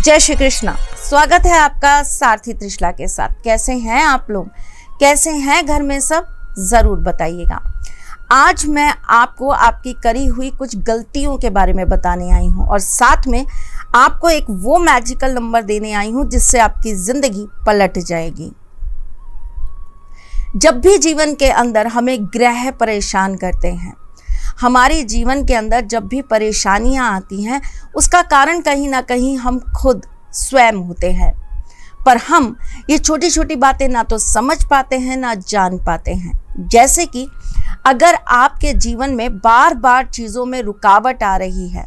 जय श्री कृष्णा। स्वागत है आपका सारथी त्रिशला के साथ। कैसे हैं आप लोग, कैसे हैं घर में सब, ज़रूर बताइएगा। आज मैं आपको आपकी करी हुई कुछ गलतियों के बारे में बताने आई हूँ और साथ में आपको एक वो मैजिकल नंबर देने आई हूँ जिससे आपकी ज़िंदगी पलट जाएगी। जब भी जीवन के अंदर हमें ग्रह परेशान करते हैं, हमारे जीवन के अंदर जब भी परेशानियां आती हैं, उसका कारण कहीं ना कहीं हम खुद स्वयं होते हैं। पर हम ये छोटी छोटी बातें ना तो समझ पाते हैं ना जान पाते हैं। जैसे कि अगर आपके जीवन में बार बार चीज़ों में रुकावट आ रही है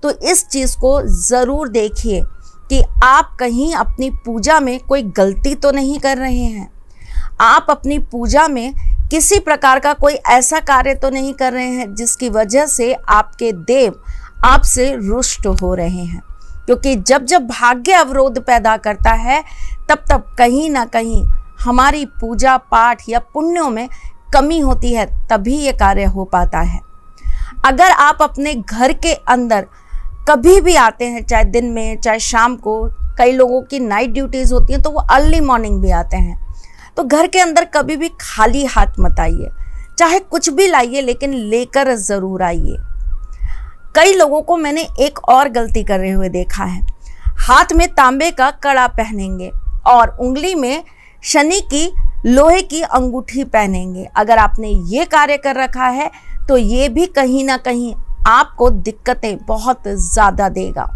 तो इस चीज़ को ज़रूर देखिए कि आप कहीं अपनी पूजा में कोई गलती तो नहीं कर रहे हैं। आप अपनी पूजा में किसी प्रकार का कोई ऐसा कार्य तो नहीं कर रहे हैं जिसकी वजह से आपके देव आपसे रुष्ट हो रहे हैं। क्योंकि जब जब भाग्य अवरोध पैदा करता है तब तब कहीं ना कहीं हमारी पूजा पाठ या पुण्यों में कमी होती है, तभी ये कार्य हो पाता है। अगर आप अपने घर के अंदर कभी भी आते हैं, चाहे दिन में चाहे शाम को, कई लोगों की नाइट ड्यूटीज़ होती हैं तो वो अर्ली मॉर्निंग भी आते हैं, तो घर के अंदर कभी भी खाली हाथ मत आइए। चाहे कुछ भी लाइए लेकिन लेकर ज़रूर आइए। कई लोगों को मैंने एक और गलती कर रहे हुए देखा है। हाथ में तांबे का कड़ा पहनेंगे और उंगली में शनि की लोहे की अंगूठी पहनेंगे। अगर आपने ये कार्य कर रखा है तो ये भी कहीं ना कहीं आपको दिक्कतें बहुत ज़्यादा देगा।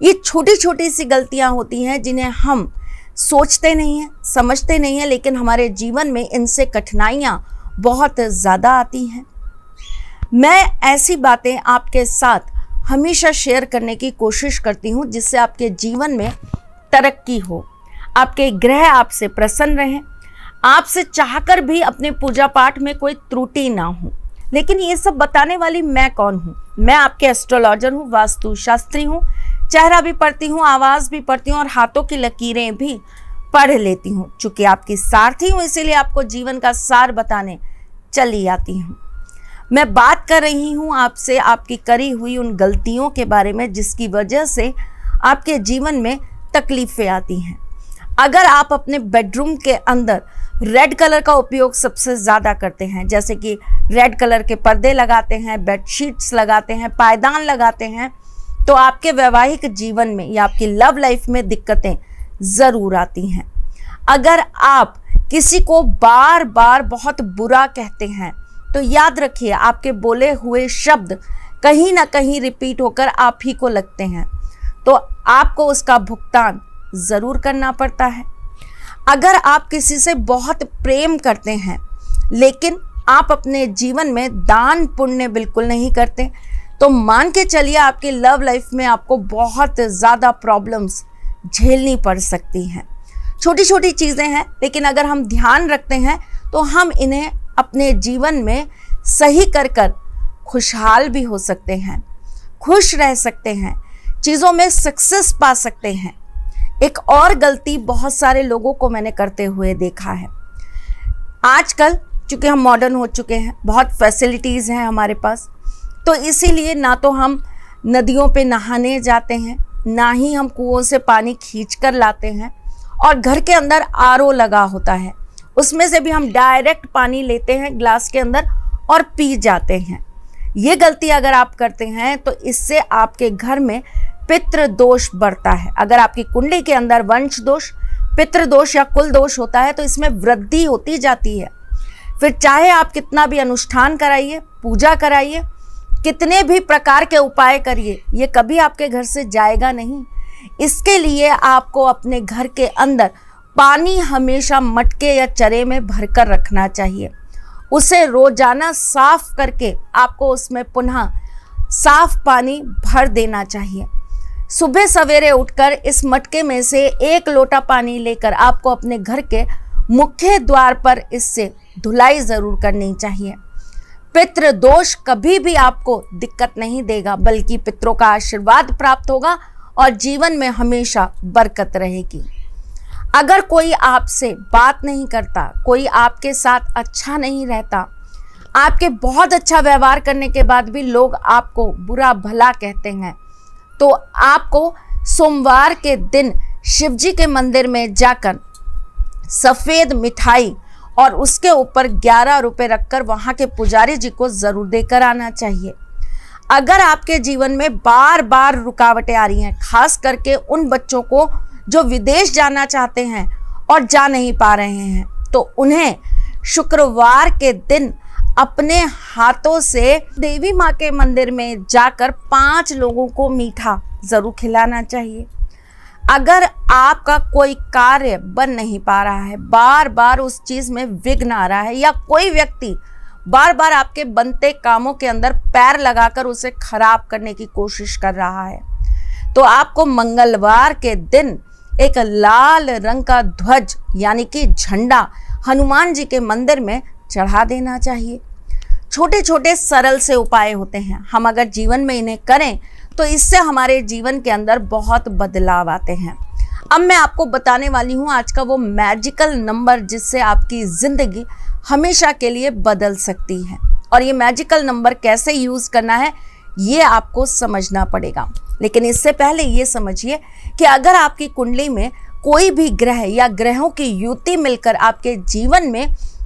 ये छोटी छोटी सी गलतियां होती हैं जिन्हें हम सोचते नहीं हैं, समझते नहीं हैं, लेकिन हमारे जीवन में इनसे कठिनाइयाँ बहुत ज़्यादा आती हैं। मैं ऐसी बातें आपके साथ हमेशा शेयर करने की कोशिश करती हूँ जिससे आपके जीवन में तरक्की हो, आपके ग्रह आपसे प्रसन्न रहें, आपसे चाहकर भी अपने पूजा पाठ में कोई त्रुटि ना हो। लेकिन ये सब बताने वाली मैं कौन हूँ? मैं आपके एस्ट्रोलॉजर हूँ, वास्तु शास्त्री हूँ, चेहरा भी पढ़ती हूँ, आवाज़ भी पढ़ती हूँ और हाथों की लकीरें भी पढ़ लेती हूँ। चूँकि आपकी सारथी हूँ इसीलिए आपको जीवन का सार बताने चली आती हूँ। मैं बात कर रही हूँ आपसे आपकी करी हुई उन गलतियों के बारे में जिसकी वजह से आपके जीवन में तकलीफ़ें आती हैं। अगर आप अपने बेडरूम के अंदर रेड कलर का उपयोग सबसे ज़्यादा करते हैं, जैसे कि रेड कलर के पर्दे लगाते हैं, बेडशीट्स लगाते हैं, पायदान लगाते हैं, तो आपके वैवाहिक जीवन में या आपकी लव लाइफ में दिक्कतें ज़रूर आती हैं। अगर आप किसी को बार बार बहुत बुरा कहते हैं तो याद रखिए आपके बोले हुए शब्द कहीं ना कहीं रिपीट होकर आप ही को लगते हैं, तो आपको उसका भुगतान ज़रूर करना पड़ता है। अगर आप किसी से बहुत प्रेम करते हैं लेकिन आप अपने जीवन में दान पुण्य बिल्कुल नहीं करते, तो मान के चलिए आपकी लव लाइफ में आपको बहुत ज़्यादा प्रॉब्लम्स झेलनी पड़ सकती हैं। छोटी छोटी चीज़ें हैं लेकिन अगर हम ध्यान रखते हैं तो हम इन्हें अपने जीवन में सही कर कर खुशहाल भी हो सकते हैं, खुश रह सकते हैं, चीज़ों में सक्सेस पा सकते हैं। एक और गलती बहुत सारे लोगों को मैंने करते हुए देखा है। आजकल चूँकि हम मॉडर्न हो चुके हैं, बहुत फैसिलिटीज़ हैं हमारे पास, तो इसीलिए ना तो हम नदियों पे नहाने जाते हैं, ना ही हम कुओं से पानी खींच कर लाते हैं, और घर के अंदर आरओ लगा होता है, उसमें से भी हम डायरेक्ट पानी लेते हैं ग्लास के अंदर और पी जाते हैं। ये गलती अगर आप करते हैं तो इससे आपके घर में पितृ दोष बढ़ता है। अगर आपकी कुंडली के अंदर वंश दोष, पितृ दोष या कुल दोष होता है तो इसमें वृद्धि होती जाती है। फिर चाहे आप कितना भी अनुष्ठान कराइए, पूजा कराइए, कितने भी प्रकार के उपाय करिए, ये कभी आपके घर से जाएगा नहीं। इसके लिए आपको अपने घर के अंदर पानी हमेशा मटके या चरे में भरकर रखना चाहिए। उसे रोजाना साफ करके आपको उसमें पुनः साफ पानी भर देना चाहिए। सुबह सवेरे उठकर इस मटके में से 1 लोटा पानी लेकर आपको अपने घर के मुख्य द्वार पर इससे धुलाई ज़रूर करनी चाहिए। पितृ दोष कभी भी आपको दिक्कत नहीं देगा, बल्कि पितरों का आशीर्वाद प्राप्त होगा और जीवन में हमेशा बरकत रहेगी। अगर कोई आपसे बात नहीं करता, कोई आपके साथ अच्छा नहीं रहता, आपके बहुत अच्छा व्यवहार करने के बाद भी लोग आपको बुरा भला कहते हैं, तो आपको सोमवार के दिन शिव जी के मंदिर में जाकर सफ़ेद मिठाई और उसके ऊपर 11 रुपए रखकर वहाँ के पुजारी जी को ज़रूर देकर आना चाहिए। अगर आपके जीवन में बार बार रुकावटें आ रही हैं, खास करके उन बच्चों को जो विदेश जाना चाहते हैं और जा नहीं पा रहे हैं, तो उन्हें शुक्रवार के दिन अपने हाथों से देवी माँ के मंदिर में जाकर 5 लोगों को मीठा ज़रूर खिलाना चाहिए। अगर आपका कोई कार्य बन नहीं पा रहा है, बार बार उस चीज़ में विघ्न आ रहा है, या कोई व्यक्ति बार बार आपके बनते कामों के अंदर पैर लगाकर उसे खराब करने की कोशिश कर रहा है, तो आपको मंगलवार के दिन एक लाल रंग का ध्वज यानी कि झंडा हनुमान जी के मंदिर में चढ़ा देना चाहिए। छोटे छोटे सरल से उपाय होते हैं, हम अगर जीवन में इन्हें करें तो इससे हमारे जीवन के अंदर बहुत बदलाव आते हैं। अब मैं आपको बताने वाली हूँ आज का वो मैजिकल नंबर जिससे आपकी ज़िंदगी हमेशा के लिए बदल सकती है। और ये मैजिकल नंबर कैसे यूज़ करना है ये आपको समझना पड़ेगा। लेकिन इससे पहले ये समझिए कि अगर आपकी कुंडली में कोई भी ग्रह या ग्रहों की युति मिलकर आपके जीवन में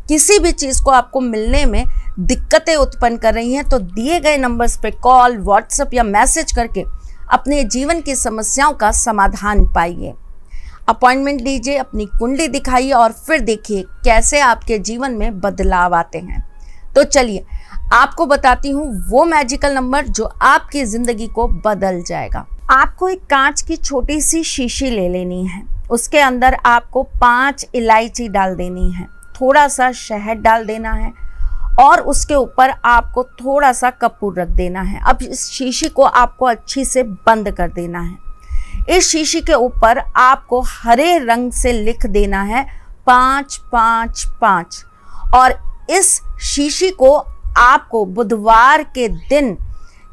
किसी भी चीज़ को आपको मिलने में दिक्कतें उत्पन्न कर रही हैं, तो दिए गए नंबर्स पे कॉल, व्हाट्सएप या मैसेज करके अपने जीवन की समस्याओं का समाधान पाइए। अपॉइंटमेंट लीजिए, अपनी कुंडली दिखाइए और फिर देखिए कैसे आपके जीवन में बदलाव आते हैं। तो चलिए आपको बताती हूँ वो मैजिकल नंबर जो आपकी ज़िंदगी को बदल जाएगा। आपको एक कांच की छोटी सी शीशी ले लेनी है, उसके अंदर आपको 5 इलायची डाल देनी है, थोड़ा सा शहद डाल देना है और उसके ऊपर आपको थोड़ा सा कपूर रख देना है। अब इस शीशी को आपको अच्छी से बंद कर देना है। इस शीशी के ऊपर आपको हरे रंग से लिख देना है 555 और इस शीशी को आपको बुधवार के दिन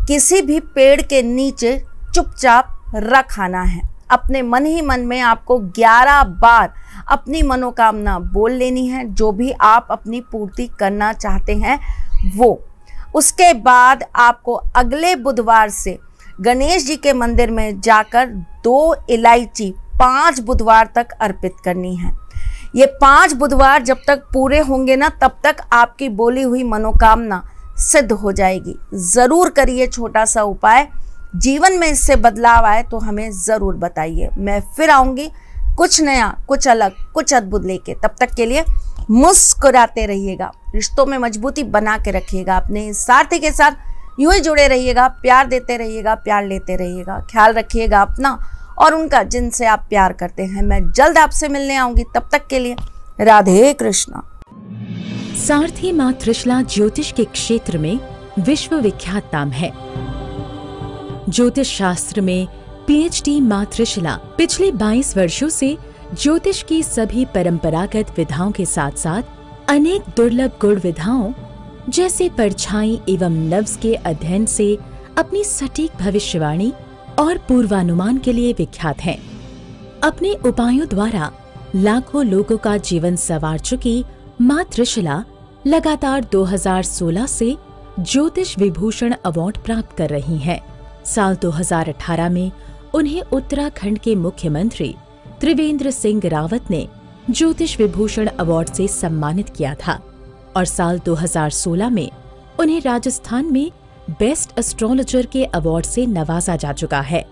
किसी भी पेड़ के नीचे चुपचाप रख आना है। अपने मन ही मन में आपको 11 बार अपनी मनोकामना बोल लेनी है, जो भी आप अपनी पूर्ति करना चाहते हैं वो। उसके बाद आपको अगले बुधवार से गणेश जी के मंदिर में जाकर 2 इलायची 5 बुधवार तक अर्पित करनी है। ये 5 बुधवार जब तक पूरे होंगे ना, तब तक आपकी बोली हुई मनोकामना सिद्ध हो जाएगी। ज़रूर करिए छोटा सा उपाय, जीवन में इससे बदलाव आए तो हमें ज़रूर बताइए। मैं फिर आऊँगी कुछ नया, कुछ अलग, कुछ अद्भुत लेके। तब तक के लिए मुस्कुराते रहिएगा, रिश्तों में मजबूती बना के रखिएगा, अपने साथी के साथ यूं ही जुड़े रहिएगा, प्यार देते रहिएगा, प्यार लेते रहिएगा। ख्याल रखिएगा अपना और उनका जिनसे आप प्यार करते हैं। मैं जल्द आपसे मिलने आऊँगी, तब तक के लिए राधे कृष्णा। सारथी माँ त्रिशला ज्योतिष के क्षेत्र में विश्व विख्यात नाम है। ज्योतिष शास्त्र में पीएचडी माँ त्रिशला पिछले 22 वर्षों से ज्योतिष की सभी परंपरागत विधाओं के साथ साथ अनेक दुर्लभ गुण विधाओं जैसे परछाई एवं नव्स के अध्ययन से अपनी सटीक भविष्यवाणी और पूर्वानुमान के लिए विख्यात हैं। अपने उपायों द्वारा लाखों लोगों का जीवन संवार चुकी माँ त्रिशला लगातार 2016 से ज्योतिष विभूषण अवार्ड प्राप्त कर रही हैं। साल 2018 में उन्हें उत्तराखंड के मुख्यमंत्री त्रिवेंद्र सिंह रावत ने ज्योतिष विभूषण अवार्ड से सम्मानित किया था और साल 2016 में उन्हें राजस्थान में बेस्ट एस्ट्रोलॉजर के अवार्ड से नवाजा जा चुका है।